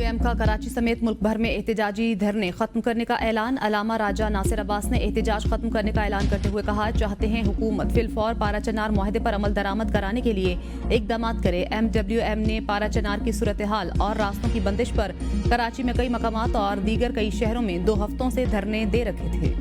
PJM का कराची समेत मुल्क भर में एहतजाजी धरने खत्म करने का ऐलान। अलामा राजा नासिर अब्बास ने एहतजाज खत्म करने का ऐलान करते हुए कहा, चाहते हैं हुकूमत फिलफौर पारा चनार मुआहदे पर अमल दरामद कराने के लिए इकदाम करे। MWM ने पारा चनार की सूरत हाल और रास्तों की बंदिश पर कराची में कई मकामात और दीगर कई शहरों में 2 हफ्तों से धरने दे रखे थे।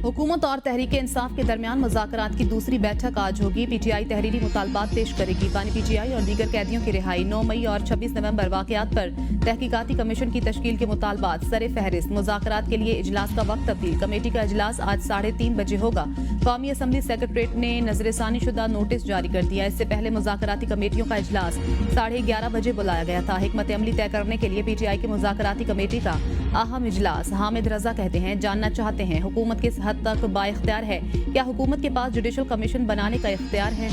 हुकूमत और तहरीक इंसाफ के दरमियान मुज़ाकरात की दूसरी बैठक आज होगी। PTI तहरीरी मुतालबात पेश करेगी। बानी PTI और दीगर कैदियों की रिहाई, 9 मई और 26 नवंबर वाक़यात पर तहकीकाती कमीशन की तश्कील के मुतालबात सरे फहरिस्त। मुज़ाकरात के लिए इजलास का वक्त तब्दील। कमेटी का इजलास आज 3:30 बजे होगा। कौमी असम्बली सेक्रेटरीट ने नजरसानी शुदा नोटिस जारी कर दिया। इससे पहले मुज़ाकराती कमेटियों का इजलास 11:30 बजे बुलाया गया था। हिकमत अमली तय करने के लिए PTI की मुज़ाकराती कमेटी का अहम इजलास। हामिद रजा कहते हैं, जानना चाहते हैं हुकूमत किस हद तक बाइख्तियार है, क्या हुकूमत के पास जुडिशल कमीशन बनाने का इख्तियार है।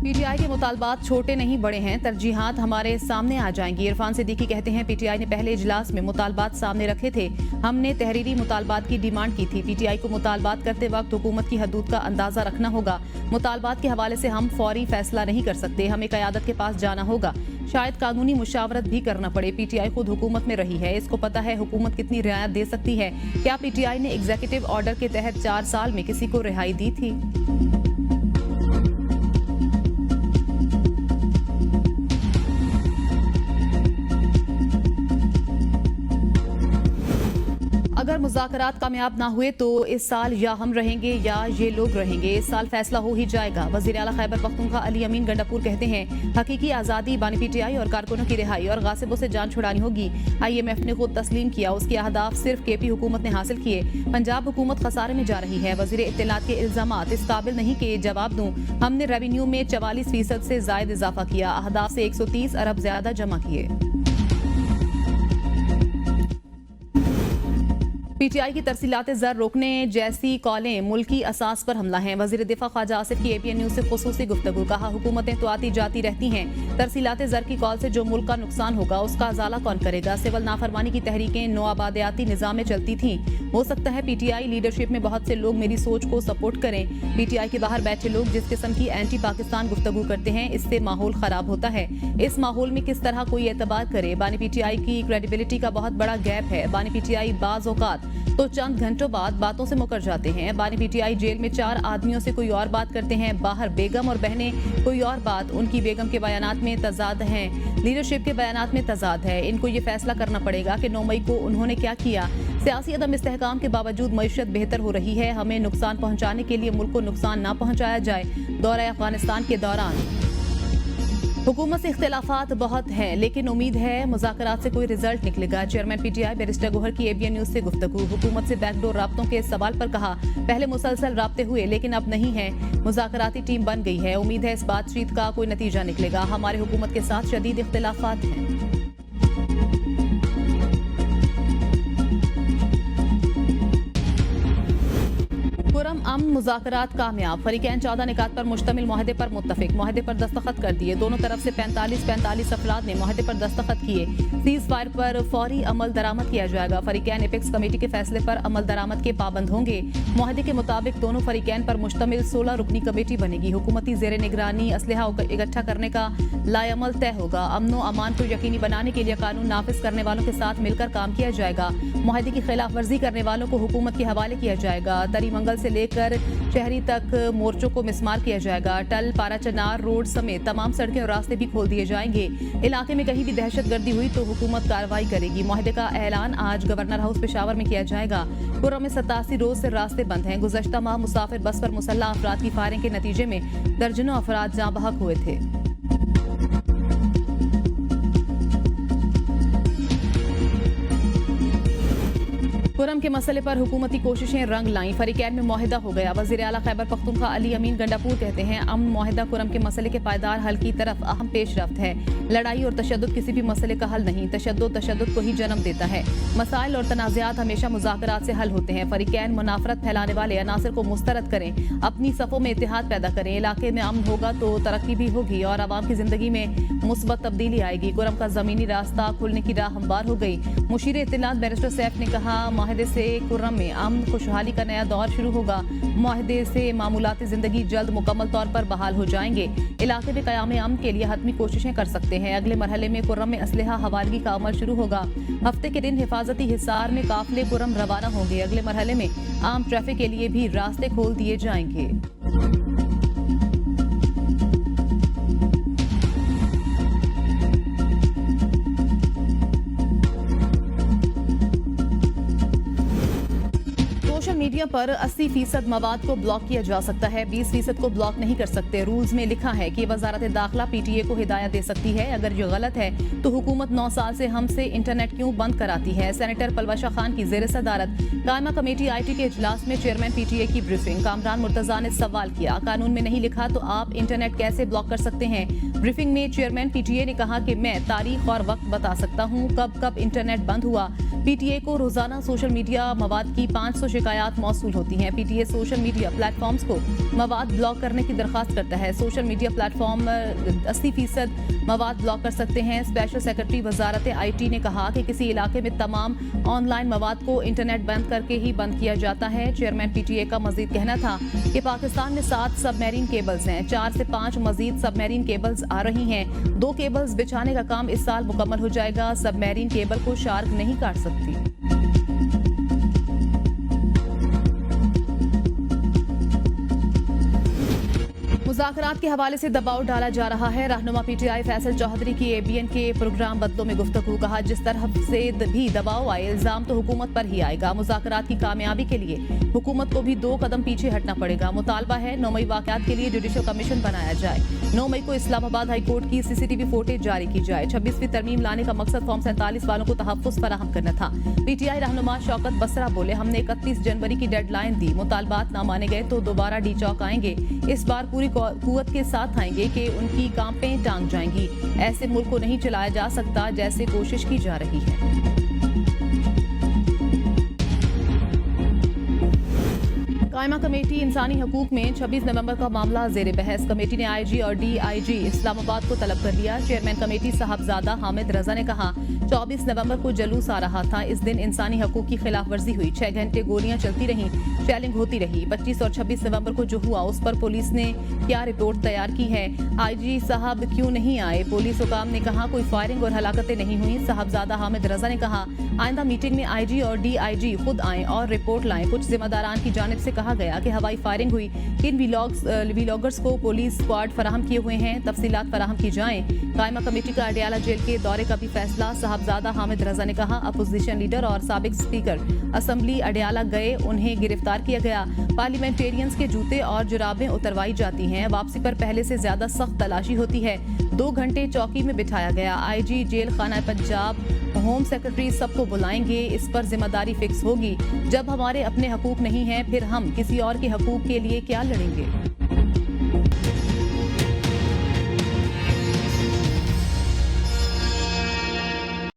PTI के मुतालबात छोटे नहीं बड़े हैं, तरजीहात हमारे सामने आ जाएंगी। इरफान सिद्दीकी कहते हैं, PTI ने पहले इजलास में मुतालबात सामने रखे थे। हमने तहरीरी मुतालबात की डिमांड की थी। PTI को मुतालबात करते वक्त हुकूमत की हदूद का अंदाजा रखना होगा। मुतालबात के हवाले से हम फौरी फैसला नहीं कर सकते, हमें क़यादत के पास जाना होगा। शायद कानूनी मुशावरत भी करना पड़े। PTI खुद हुकूमत में रही है, इसको पता है हुकूमत कितनी रियायत दे सकती है। क्या PTI ने एग्जीक्यूटिव ऑर्डर के तहत 4 साल में किसी को रिहाई दी थी? अगर मुज़ाकरात कामयाब ना हुए तो इस साल या हम रहेंगे या ये लोग रहेंगे। इस साल फैसला हो ही जाएगा। वज़ीर आला खैबर पख्तूनख्वा अली अमीन गंडापुर कहते हैं, हकीकी आज़ादी बानी PTI और कारकुनों की रिहाई और गासिबों से जान छुड़ानी होगी। IMF ने खुद तस्लीम किया, उसके अहदाफ सिर्फ KP हुकूमत ने हासिल किए। पंजाब हुकूमत खसारे में जा रही है। वज़ीर इत्तलात के इल्ज़ामात इस काबिल नहीं कि जवाब दूं। हमने रेवेन्यू में 44% से ज़ायद इजाफा किया, अहदाफ से 130 अरब ज्यादा जमा किए। PTI की तरसीलात ज़र रोकने जैसी कॉलें मुल्की असास पर हमला हैं। वज़ीर दिफा ख्वाजा आसिफ की APN न्यूज़ से खुसूसी गुफ्तगू। कहा, हुकूमतें तो आती जाती रहती हैं, तरसीलात ज़र की कॉल से जो मुल्क का नुकसान होगा उसका अजाला कौन करेगा। सिविल नाफरमानी की तहरीकें नोआबादियाती निज़ाम में चलती थीं। हो सकता है PTI लीडरशिप में बहुत से लोग मेरी सोच को सपोर्ट करें। PTI के बाहर बैठे लोग जिस किस्म की एंटी पाकिस्तान गुफ्तगू करते हैं, इससे माहौल खराब होता है। इस माहौल में किस तरह कोई एतबार करे। बानी PTI की क्रेडिबिलिटी का बहुत बड़ा गैप है। बानी PTI बाज़ औक़ात तो चंद घंटों बाद बातों से मुकर जाते हैं। बानी PTI जेल में 4 आदमियों से कोई और बात करते हैं, बाहर बेगम और बहनें कोई और बात। उनकी बेगम के बयानात में तजाद हैं, लीडरशिप के बयानात में तजाद है। इनको ये फैसला करना पड़ेगा कि 9 मई को उन्होंने क्या किया। सियासी अदम इस्तेहकाम के बावजूद मईशत बेहतर हो रही है। हमें नुकसान पहुंचाने के लिए मुल्क को नुकसान ना पहुंचाया जाए। दौरा अफगानिस्तान के दौरान हुकूमत से इख्तिलाफात बहुत हैं, लेकिन उम्मीद है मुज़ाकरात से कोई रिजल्ट निकलेगा। चेयरमैन PTI बैरिस्टर गोहर की ABN न्यूज़ से गुफ्तगू। हुकूमत से बैकडोर राब्तों के सवाल पर कहा, पहले मुसलसल राब्ते हुए लेकिन अब नहीं है। मुज़ाकराती टीम बन गई है, उम्मीद है इस बातचीत का कोई नतीजा निकलेगा। हमारे हुकूमत के साथ शदीद इख्तिलाफात हैं। पुरम अमन मुज़ाकरात कामयाब। फरीकैन 14 निकात पर मुश्तमिल मुआहदे पर मुत्तफिक। मुआहदे पर दस्तखत कर दिए। दोनों तरफ से 45 अफराद ने मुआहदे पर दस्तखत किए। सीज फायर पर फौरी अमल दरामद किया जाएगा। फरीकैन एपेक्स कमेटी के फैसले पर अमल दरामद के पाबंद होंगे। मुआहदे के मुताबिक दोनों फरीकैन पर मुश्तमिल 16 रुकनी कमेटी बनेगी। हुकूमती जेर निगरानी असलहा इकट्ठा करने का लाएमल तय होगा। अमनो अमान को यकीनी बनाने के लिए कानून नाफिज करने वालों के साथ मिलकर काम किया जाएगा। मुआहदे की खिलाफ वर्जी करने वालों को हुकूमत के हवाले किया जाएगा। तरी मंगल से लेकर शहरी तक मोर्चों को मिसमार किया जाएगा। टल पारा चनार रोड समेत तमाम सड़कें और रास्ते भी खोल दिए जाएंगे। इलाके में कहीं भी दहशतगर्दी हुई तो हुकूमत कार्रवाई करेगी। मुआहदे का ऐलान आज गवर्नर हाउस पेशावर में किया जाएगा। पुरम में 87 रोज से रास्ते बंद हैं। गुज़श्ता माह मुसाफिर बस पर मुसल्लह अफराद की फायरिंग के नतीजे में दर्जनों अफराद जाँ बहक हुए थे। पुरम के मसले पर हुकूमती कोशिशें रंग लाई। फरीकैन में मुआहिदा हो गया। वज़ीर आला खैबर पख्तूनख्वा अली अमीन गंडापुर कहते हैं, अमन मुआहिदा पुरम के मसले के पायदार हल की तरफ अहम पेशरफ्त है। लड़ाई और तशद्दुद किसी भी मसले का हल नहीं, तशद्दुद को ही जन्म देता है। मसाइल और तनाज़ात हमेशा मुज़ाकरात से हल होते हैं। फरीकैन मुनाफरत फैलाने वाले अनासर को मुस्तरद करें, अपनी सफ़ों में इत्तेहाद पैदा करें। इलाके में अमन होगा तो तरक्की भी होगी और आवाम की जिंदगी में मुस्बत तब्दीली आएगी। पुरम का ज़मीनी रास्ता खुलने की राह हमवार हो गई। मुशीर इत्तलात बैरिस्टर सैफ ने कहा, मुआहिदे से कुर्रम में अमन खुशहाली का नया दौर शुरू होगा। मुआहदे से मामूलाती जिंदगी जल्द मुकम्मल तौर पर बहाल हो जाएंगे। इलाके में क़याम अमन के लिए हतमी कोशिशें कर सकते हैं। अगले मरहले में कुर्रम में असलहा हवालगी का अमल शुरू होगा। हफ्ते के दिन हिफाजती हिसार में काफिले कुर्रम रवाना होंगे। अगले मरहले में आम ट्रैफिक के लिए भी रास्ते खोल दिए जाएंगे। सोशल मीडिया पर 80% मवाद को ब्लॉक किया जा सकता है, 20% को ब्लॉक नहीं कर सकते। रूल्स में लिखा है कि वजारत दाखिला PTA को हिदायत दे सकती है। अगर ये गलत है तो हुकूमत 9 साल से हमसे इंटरनेट क्यों बंद कराती है। सेनेटर पलवशा खान की जेर सदारत कायमा कमेटी IT के इजलास में चेयरमैन PTA की ब्रीफिंग। कामरान मुर्तजा ने सवाल किया, कानून में नहीं लिखा तो आप इंटरनेट कैसे ब्लॉक कर सकते हैं। ब्रीफिंग में चेयरमैन PTA ने कहा कि मैं तारीख और वक्त बता सकता हूँ कब कब इंटरनेट बंद हुआ। PTA को रोजाना सोशल मीडिया मवाद की 500 शिकायत मौसूल होती हैं। PTA सोशल मीडिया प्लेटफॉर्म्स को मवाद ब्लॉक करने की दरखास्त करता है। सोशल मीडिया प्लेटफॉर्म 80% मवाद ब्लॉक कर सकते हैं। स्पेशल सेक्रेटरी वजारत IT ने कहा कि किसी इलाके में तमाम ऑनलाइन मवाद को इंटरनेट बंद करके ही बंद किया जाता है। चेयरमैन PTA का मजीद कहना था कि पाकिस्तान में 7 सबमरीन केबल्स हैं, 4 से 5 मजीद सबमरीन केबल्स आ रही हैं। 2 केबल्स बिछाने का काम इस साल मुकम्मल हो जाएगा। सबमरीन केबल को शार्क नहीं काट सकती। मुज़ाकरात के हवाले से दबाव डाला जा रहा है। रहनुमा PTI फैसल चौधरी की ABN के प्रोग्राम बदलों में गुफ्तगू। कहा, जिस तरह से भी दबाव आए इल्जाम तो हुकूमत पर ही आएगा। मुज़ाकरात की कामयाबी के लिए हुकूमत को भी 2 कदम पीछे हटना पड़ेगा। मुतालबा है 9 मई वाक़यात के लिए जुडिशल कमीशन बनाया जाए। 9 मई को इस्लामाबाद हाई कोर्ट की CCTV फुटेज जारी की जाए। 26वीं तरमीम लाने का मकसद फॉर्म 47 वालों को तहफ़्फ़ुज़ फराहम करना था। PTI रहनुमा शौकत बसरा बोले, हमने 31 जनवरी की डेडलाइन दी, मुतालबात ना माने गए तो दोबारा डी चौक आएंगे। इस बार पूरी कुव्वत के साथ आएंगे कि उनकी कांपें टांग जाएंगी। ऐसे मुल्क को नहीं चलाया जा सकता जैसे कोशिश की जा रही है। कायमा कमेटी इंसानी हकूक में 26 नवंबर का मामला जेर बहस। कमेटी ने IG और DIG इस्लामाबाद को तलब कर लिया। चेयरमैन कमेटी साहबजादा हामिद रजा ने कहा, 24 नवंबर को जलूस आ रहा था। इस दिन इंसानी हकूक की खिलाफ वर्जी हुई। 6 घंटे गोलियां चलती रहीं, शेलिंग होती रही। 25 और 26 नवंबर को जो हुआ उस पर पुलिस ने क्या रिपोर्ट तैयार की है। IG साहब क्यों नहीं आए। पुलिस हुकाम ने कहा, कोई फायरिंग और हलाकतें नहीं हुई। साहबजादा हामिद रजा ने कहा, आइंदा मीटिंग में IG और DIG खुद आएं और रिपोर्ट लाएं। कुछ जिम्मेदारान की जानिब से कहा गया कि हवाई फायरिंग हुई। किन व्लॉगर्स को पुलिस स्क्वाड फराहम किए हुए हैं, तफसीलात फराहम की जाएं। कायमा कमेटी का अडियाला जेल के दौरे का भी फैसला। साहबजादा हामिद रजा ने कहा, अपोजिशन लीडर और साबिक स्पीकर असम्बली अडियाला गए, उन्हें गिरफ्तार किया गया। पार्लियामेंटेरियंस के जूते और जुराबें उतरवाई जाती हैं। वापसी पर पहले से ज्यादा सख्त तलाशी होती है। 2 घंटे चौकी में बिठाया गया। IG जेल खाना पंजाब, होम सेक्रेटरी सबको बुलाएंगे। इस पर जिम्मेदारी फिक्स होगी। जब हमारे अपने हकूक नहीं हैं फिर हम किसी और के हकूक के लिए क्या लड़ेंगे।